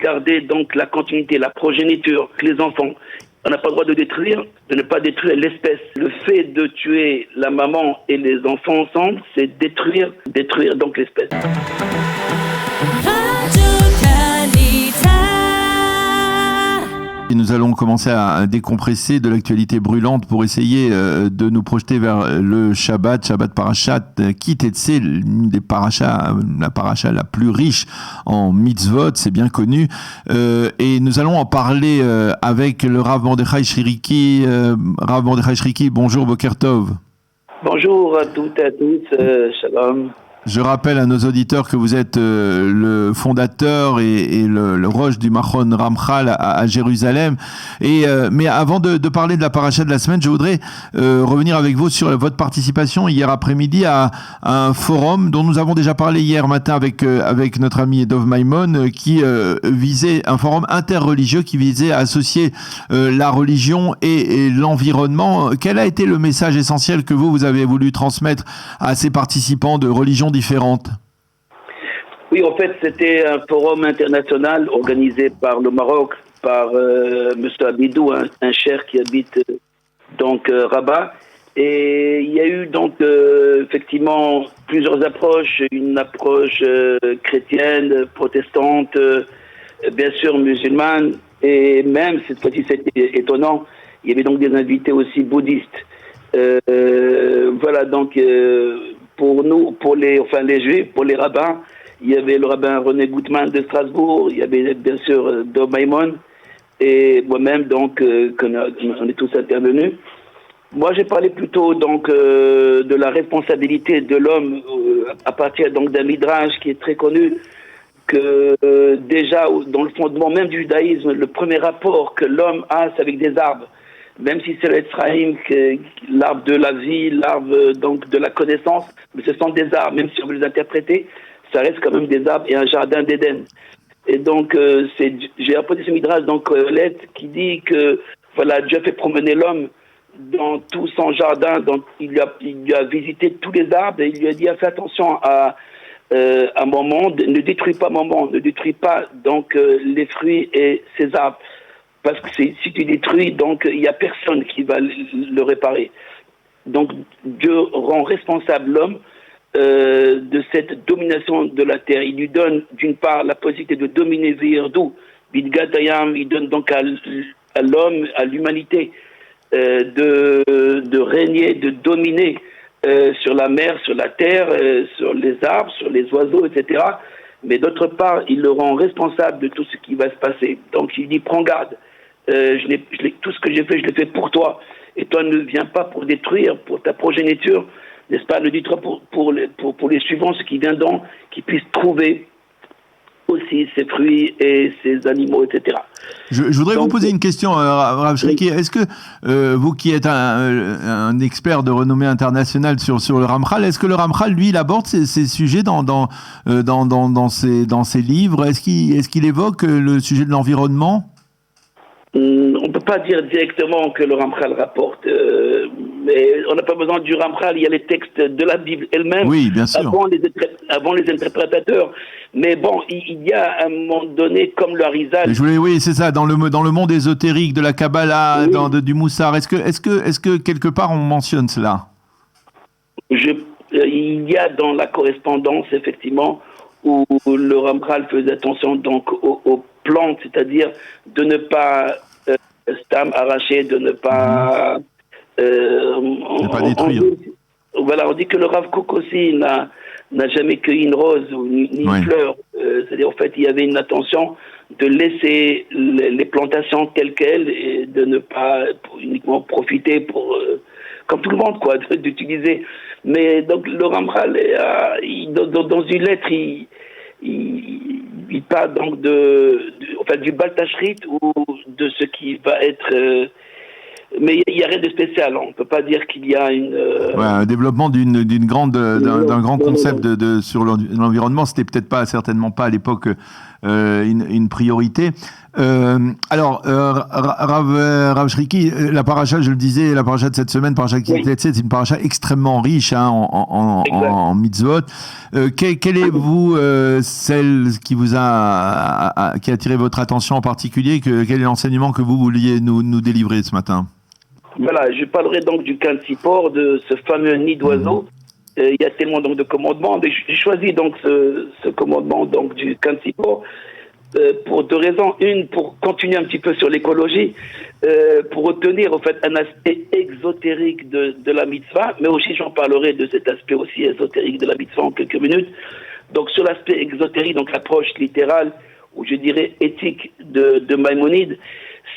garder donc la continuité, la progéniture, les enfants. On n'a pas le droit de détruire, de ne pas détruire l'espèce. Le fait de tuer la maman et les enfants ensemble, c'est détruire donc l'espèce. Et nous allons commencer à décompresser de l'actualité brûlante pour essayer de nous projeter vers le Shabbat Parashat Ki Tetzé, l'une des parachas, la paracha la plus riche en mitzvot, c'est bien connu. Et nous allons en parler avec le Rav Mordechai Shriki. Rav Mordechai Shriki, bonjour, Boker Tov. Bonjour à toutes et à tous, shalom. Je rappelle à nos auditeurs que vous êtes le fondateur et le roche du Machon Ramchal à Jérusalem. Mais avant de parler de la paracha de la semaine, je voudrais revenir avec vous sur votre participation hier après-midi à un forum dont nous avons déjà parlé hier matin avec notre ami Dov Maimon, qui visait un forum interreligieux qui visait à associer la religion et l'environnement. Quel a été le message essentiel que vous avez voulu transmettre à ces participants de religions différentes? Oui, en fait, c'était un forum international organisé par le Maroc, par M. Abidou, un cher qui habite Rabat. Et il y a eu donc effectivement plusieurs approches, une approche chrétienne, protestante, bien sûr musulmane, et même cette fois-ci c'était étonnant, il y avait donc des invités aussi bouddhistes. Voilà donc pour nous, pour les juifs, pour les rabbins, il y avait le rabbin René Gutmann de Strasbourg, il y avait bien sûr Dov Maimon et moi-même donc on est tous intervenus. Moi j'ai parlé plutôt donc de la responsabilité de l'homme à partir donc d'un midrash qui est très connu, que déjà dans le fondement même du judaïsme, le premier rapport que l'homme a c'est avec des arbres. Même si c'est l'Etzraïm, l'arbre de la vie, l'arbre donc de la connaissance, mais ce sont des arbres, même si on veut les interpréter, ça reste quand même des arbres et un jardin d'Éden. Et donc, j'ai apporté ce midrash dans Kohelet qui dit que voilà, Dieu a fait promener l'homme dans tout son jardin, donc il lui a visité tous les arbres et il lui a dit fais attention à mon monde, ne détruis pas mon monde, ne détruis pas donc les fruits et ses arbres. Parce que si tu détruis, donc il n'y a personne qui va le réparer. Donc Dieu rend responsable l'homme de cette domination de la terre. Il lui donne d'une part la possibilité de dominer Virdou, Bidgatayam, il donne donc à l'homme, à l'humanité, de régner, de dominer sur la mer, sur la terre, sur les arbres, sur les oiseaux, etc. Mais d'autre part, il le rend responsable de tout ce qui va se passer. Donc il dit prends garde. Tout ce que j'ai fait, je l'ai fait pour toi. Et toi ne viens pas pour détruire, pour ta progéniture, n'est-ce pas? Ne dis-toi pour les suivants, ceux qui viendront, qui puissent trouver aussi ces fruits et ces animaux, etc. Je voudrais vous poser une question, Rav Shriki. Oui. Est-ce que vous qui êtes un expert de renommée internationale sur le Ramchal, est-ce que le Ramchal, lui, il aborde ces sujets dans ses livres? Est-ce qu'il évoque le sujet de l'environnement? On ne peut pas dire directement que le Ramchal rapporte, mais on n'a pas besoin du Ramchal, il y a les textes de la Bible elle-même, oui, bien sûr. avant les interprétateurs. Mais bon, il y a à un moment donné, comme le Harizal... Oui, c'est ça, dans le monde ésotérique, de la Kabbalah, oui. Du Moussar, est-ce que quelque part on mentionne cela? Il y a dans la correspondance, effectivement, où le Ramchal faisait attention donc aux plantes, c'est-à-dire de ne pas arracher, de ne pas... ne pas détruire. On dit que le Rav Kook aussi n'a jamais cueilli une rose ou ni une fleur. C'est-à-dire, en fait, il y avait une attention de laisser les plantations telles quelles et de ne pas uniquement profiter pour... comme tout le monde, quoi, d'utiliser. Mais donc, le Ramchal, dans une lettre, il parle donc du Baltashrit ou de ce qui va être... mais il n'y a rien de spécial. On ne peut pas dire qu'il y a un développement d'un grand concept sur l'environnement. C'était peut-être certainement pas à l'époque une priorité. Rav Shriki, la paracha, je le disais, la paracha de cette semaine, paracha qui c'est une paracha extrêmement riche en mitzvot. Quelle est celle qui vous qui a attiré votre attention en particulier? Quel est l'enseignement que vous vouliez nous délivrer ce matin? Voilà, je parlerai donc du Kansipor, de ce fameux nid d'oiseau. Il y a tellement donc de commandements, mais j'ai choisi donc ce commandement donc du Kansipor. Pour deux raisons. Une, pour continuer un petit peu sur l'écologie, pour retenir en fait un aspect exotérique de la mitzvah, mais aussi j'en parlerai de cet aspect aussi ésotérique de la mitzvah en quelques minutes. Donc sur l'aspect exotérique, donc l'approche littérale, ou je dirais éthique de Maïmonide,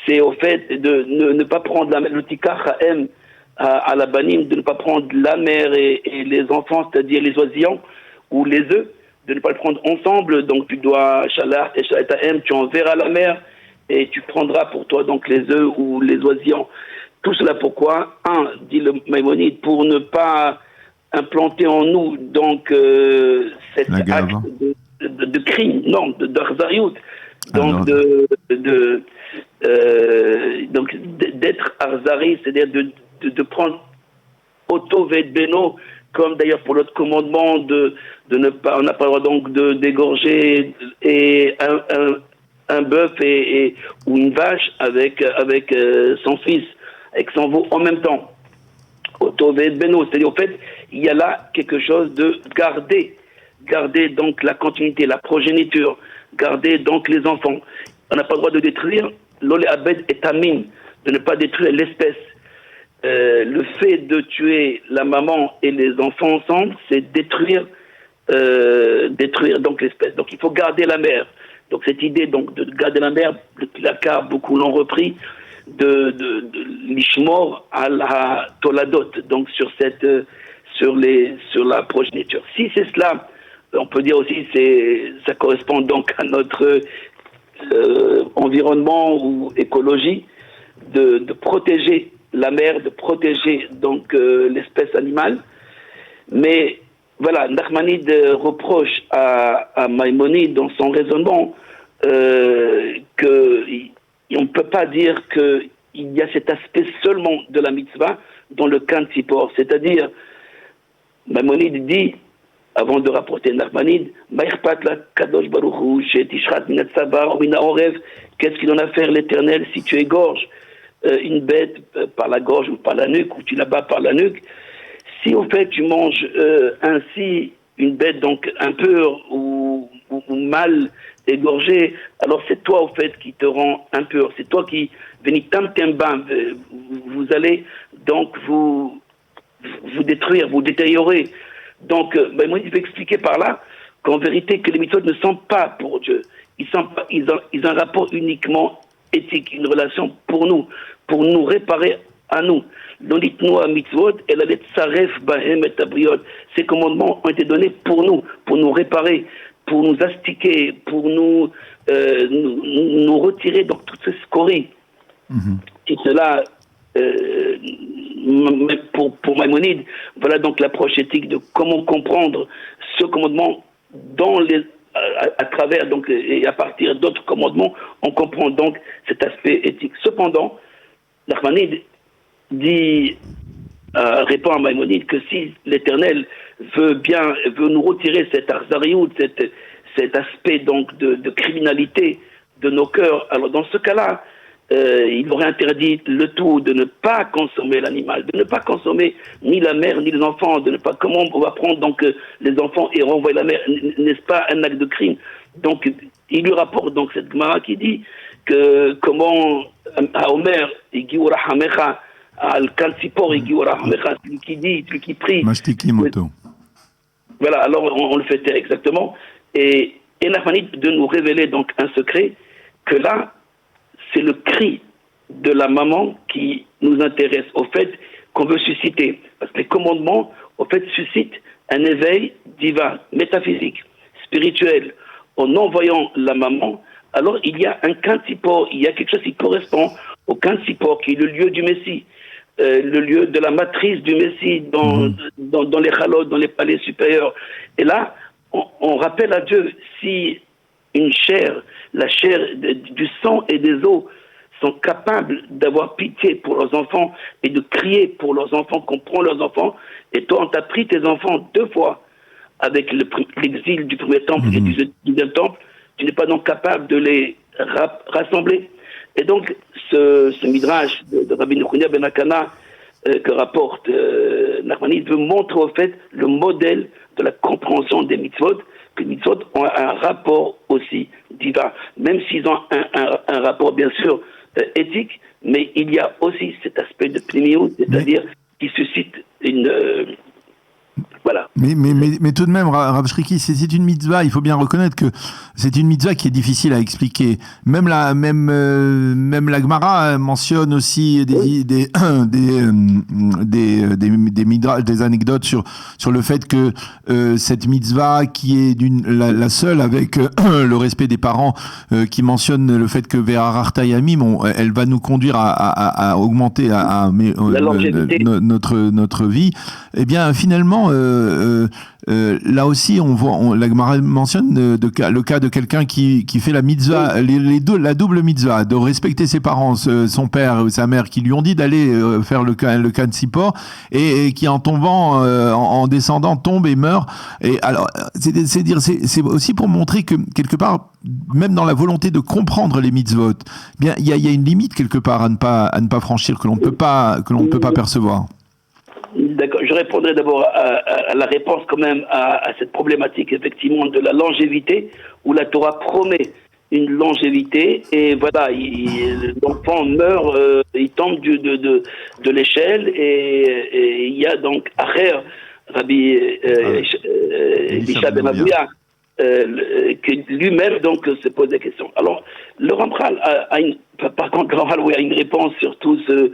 c'est au fait de ne pas prendre le tikar ha'em à la banim, de ne pas prendre la mère et les enfants, c'est-à-dire les oisillons ou les œufs, de ne pas le prendre ensemble. Donc tu dois, Shalat et Shalat tu enverras la mer et tu prendras pour toi donc les œufs ou les oisillons. Tout cela pourquoi? Dit le Maïmonide, pour ne pas implanter en nous donc cet acte de crime, non, d'Arzariout, donc donc d'être Arzari, c'est-à-dire de prendre Otto Ved Beno, comme d'ailleurs pour l'autre commandement de ne pas, on n'a pas le droit donc d'égorger et un bœuf ou une vache avec son fils, avec son veau en même temps. Otto Ved Beno, c'est-à-dire en fait il y a là quelque chose de garder donc la continuité, la progéniture, garder donc les enfants. On n'a pas le droit de détruire l'olé abed et tamim, de ne pas détruire l'espèce. Le fait de tuer la maman et les enfants ensemble, c'est détruire donc l'espèce. Donc il faut garder la mère. Donc cette idée donc de garder la mère, le placard, beaucoup l'ont repris, de l'ishmor à la toladot, donc sur la progéniture. Si c'est cela, on peut dire aussi ça correspond donc à notre environnement ou écologie, de protéger la mer, de protéger donc l'espèce animale. Mais voilà, Nachmanide reproche à Maïmonide dans son raisonnement qu'on ne peut pas dire qu'il y a cet aspect seulement de la mitzvah dans le Kansipor. C'est-à-dire, Maïmonide dit, avant de rapporter Nachmanide, qu'est-ce qu'il en a à faire l'Éternel si tu égorges une bête par la gorge ou par la nuque, ou tu la bats par la nuque? Si au fait tu manges ainsi une bête donc impure ou mal égorgée, alors c'est toi au fait qui te rend impur, c'est toi qui vous allez donc vous détruire, vous détériorer. Donc moi il veut expliquer par là qu'en vérité que les mitzvot ne sont pas pour Dieu, ils ont un rapport uniquement éthique, une relation pour nous réparer à nous. Ces commandements ont été donnés pour nous réparer, pour nous astiquer, pour nous retirer donc toutes ces scories. Et cela, pour Maïmonide, voilà donc l'approche éthique de comment comprendre ce commandement à travers donc et à partir d'autres commandements, on comprend donc cet aspect éthique. Cependant, Nachmanide répond à Maïmonide que si l'Éternel veut nous retirer cet arzariout, cet aspect donc de criminalité de nos cœurs, alors dans ce cas-là, il aurait interdit le tout de ne pas consommer l'animal, de ne pas consommer ni la mère ni les enfants, de ne pas, comment on va prendre donc les enfants et renvoyer la mère, n'est-ce pas un acte de crime? Donc il lui rapporte donc cette Gemara qui dit que comment à Omer Igiura Hamecha al Kansipor Igiura Hamecha, celui qui dit, celui qui prie. Mashtiki moto. Voilà, alors on le fait taire exactement. Et Nachmanide de nous révéler donc un secret que là, c'est le cri de la maman qui nous intéresse, au fait qu'on veut susciter. Parce que les commandements, au fait, suscitent un éveil divin, métaphysique, spirituel. En envoyant la maman, alors il y a un Kansipor, il y a quelque chose qui correspond au Kansipor, qui est le lieu du Messie, le lieu de la matrice du Messie dans les halot, dans les palais supérieurs. Et là, on rappelle à Dieu, si une chair, la chair du sang et des os, sont capables d'avoir pitié pour leurs enfants et de crier pour leurs enfants, qu'on prend leurs enfants, et toi on t'a pris tes enfants 2 fois avec l'exil du premier temple et du deuxième temple, tu n'es pas donc capable de les rassembler. Et donc ce midrash de Rabbi Nechunya ben Akana que rapporte Nachmanides veut montrer au fait le modèle de la compréhension des mitzvot, que les mitzvot ont un rapport aussi divin, même s'ils ont un rapport bien sûr éthique, mais il y a aussi cet aspect de pnimiout, c'est-à-dire qui suscite une... voilà. Mais tout de même, Rav Shriki, c'est une mitzvah. Il faut bien reconnaître que c'est une mitzvah qui est difficile à expliquer. Même la Gemara mentionne aussi des anecdotes sur le fait que cette mitzvah qui est la seule avec le respect des parents, qui mentionne le fait que Ve'ararta Yamim, elle va nous conduire à augmenter notre vie. Eh bien, finalement. Là aussi, la Gemara mentionne le cas de quelqu'un qui fait la mitzvah, la double mitzvah, de respecter ses parents, son père ou sa mère, qui lui ont dit d'aller faire le Kan Sipor, et qui en tombant, en descendant, tombe et meurt. Et alors, c'est aussi pour montrer que quelque part, même dans la volonté de comprendre les mitzvot, bien, il y a une limite quelque part à ne pas franchir, que l'on ne peut pas percevoir. D'accord, je répondrai d'abord à la réponse quand même à cette problématique effectivement de la longévité, où la Torah promet une longévité, et voilà, l'enfant meurt, il tombe de l'échelle, et il y a donc Acher, Rabbi Elisha ben Abuya, que lui-même donc se pose des questions. Alors, le Ramchal a une réponse sur tout ce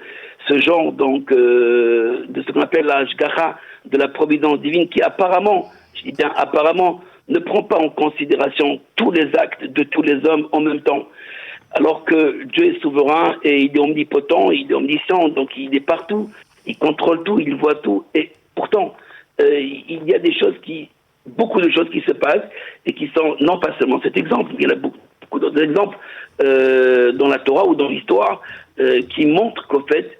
genre donc de ce qu'on appelle la Hashgacha, de la providence divine, qui apparemment, je dis bien apparemment, ne prend pas en considération tous les actes de tous les hommes en même temps. Alors que Dieu est souverain et il est omnipotent, il est omniscient, donc il est partout, il contrôle tout, il voit tout, et pourtant il y a beaucoup de choses qui se passent et qui sont, non pas seulement cet exemple, il y en a beaucoup d'autres exemples dans la Torah ou dans l'histoire qui montrent qu'au fait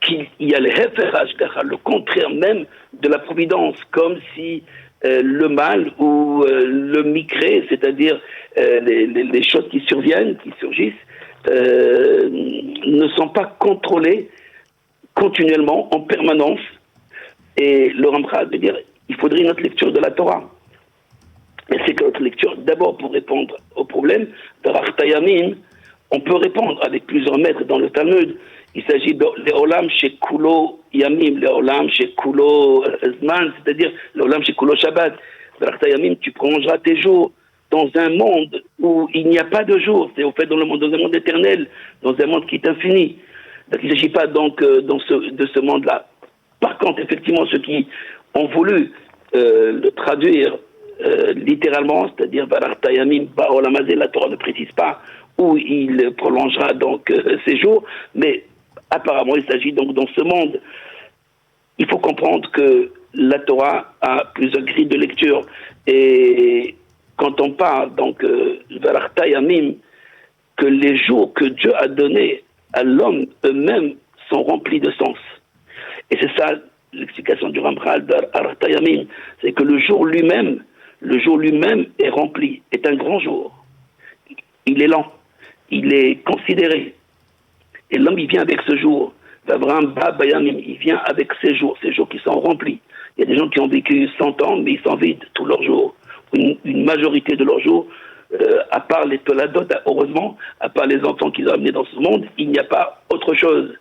qu'il y a le contraire même de la providence, comme si le mal ou le micré, c'est-à-dire les choses qui surviennent, qui surgissent, ne sont pas contrôlées continuellement, en permanence. Et le Ramchal veut dire il faudrait une autre lecture de la Torah. Et c'est que notre lecture, d'abord pour répondre au problème de Ararta Yamim, on peut répondre avec plusieurs maîtres dans le Talmud. Il s'agit de l'Olam chez Kulo Yamim, l'Olam chez Kulo Zman, c'est-à-dire l'Olam chez Kulo Shabbat. Ararta Yamim, tu prolongeras tes jours dans un monde où il n'y a pas de jour, c'est au fait dans un monde éternel, dans un monde qui est infini. Donc il ne s'agit pas donc de ce monde-là. Par contre, effectivement, ceux qui ont voulu le traduire littéralement, c'est-à-dire Vararta Yamim Ba'olam Hazeh, la Torah ne précise pas où il prolongera donc ses jours, mais apparemment il s'agit donc dans ce monde. Il faut comprendre que la Torah a plusieurs grilles de lecture, et quand on parle donc Vararta Yamim, que les jours que Dieu a donnés à l'homme eux-mêmes sont remplis de sens. Et c'est ça l'explication du Ramchal d'Ararta Yamim, c'est que le jour lui-même est rempli, est un grand jour. Il est lent, il est considéré. Et l'homme, il vient avec ce jour. Abraham Baba Yamim, il vient avec ces jours qui sont remplis. Il y a des gens qui ont vécu 100 ans, mais ils sont vides tous leurs jours. Une majorité de leurs jours, à part les Toladot, heureusement, à part les enfants qu'ils ont amenés dans ce monde, il n'y a pas autre chose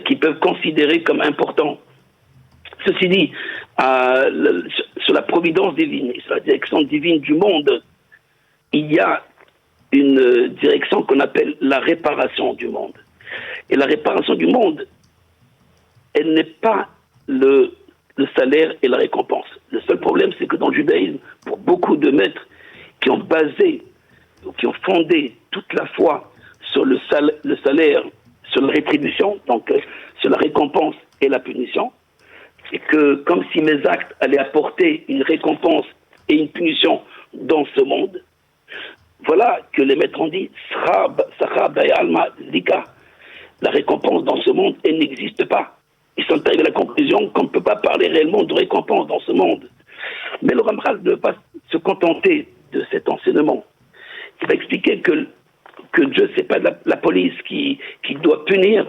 qu'ils peuvent considérer comme important. Ceci dit, sur la providence divine, sur la direction divine du monde, il y a une direction qu'on appelle la réparation du monde. Et la réparation du monde, elle n'est pas le salaire et la récompense. Le seul problème, c'est que dans le judaïsme, pour beaucoup de maîtres qui ont fondé toute la foi sur le salaire, sur la rétribution, donc sur la récompense et la punition, et que comme si mes actes allaient apporter une récompense et une punition dans ce monde. Voilà que les maîtres ont dit Sahara Bayalma Lika. La récompense dans ce monde, elle n'existe pas. Ils sont arrivés à la conclusion qu'on ne peut pas parler réellement de récompense dans ce monde. Mais le Ramchal ne veut pas se contenter de cet enseignement. Il va expliquer que Dieu, c'est pas la police qui doit punir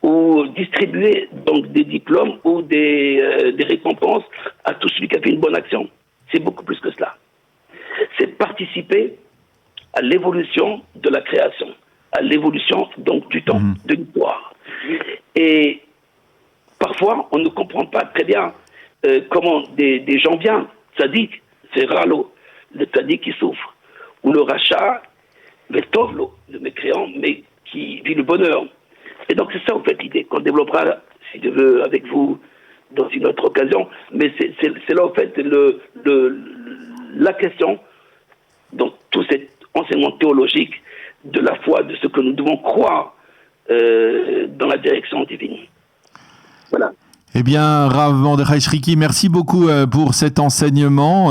ou distribuer donc des diplômes ou des récompenses à tout celui qui a fait une bonne action. C'est beaucoup plus que cela. C'est participer à l'évolution de la création, à l'évolution donc du temps, de l'histoire. Et parfois, on ne comprend pas très bien comment des gens bien, tzaddik, c'est Ralo, le tzaddik qui souffre, ou le rachat, le tovlo, le mécréant, mais qui vit le bonheur. Et donc c'est ça en fait l'idée qu'on développera, si je veux, avec vous dans une autre occasion. Mais c'est là en fait la question, donc tout cet enseignement théologique de la foi, de ce que nous devons croire dans la direction divine. Voilà. Eh bien, Rav Mordechai Shriki, merci beaucoup pour cet enseignement,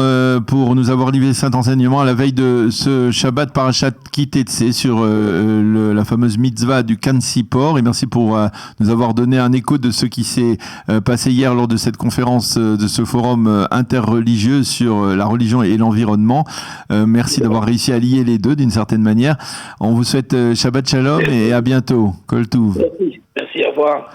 pour nous avoir livré cet enseignement à la veille de ce Shabbat Parashat Ki Tetse sur la fameuse mitzvah du Kansipor. Et merci pour nous avoir donné un écho de ce qui s'est passé hier lors de cette conférence, de ce forum interreligieux sur la religion et l'environnement. Merci d'avoir réussi à lier les deux d'une certaine manière. On vous souhaite Shabbat Shalom et à bientôt. Kol Tuv. Merci, au revoir.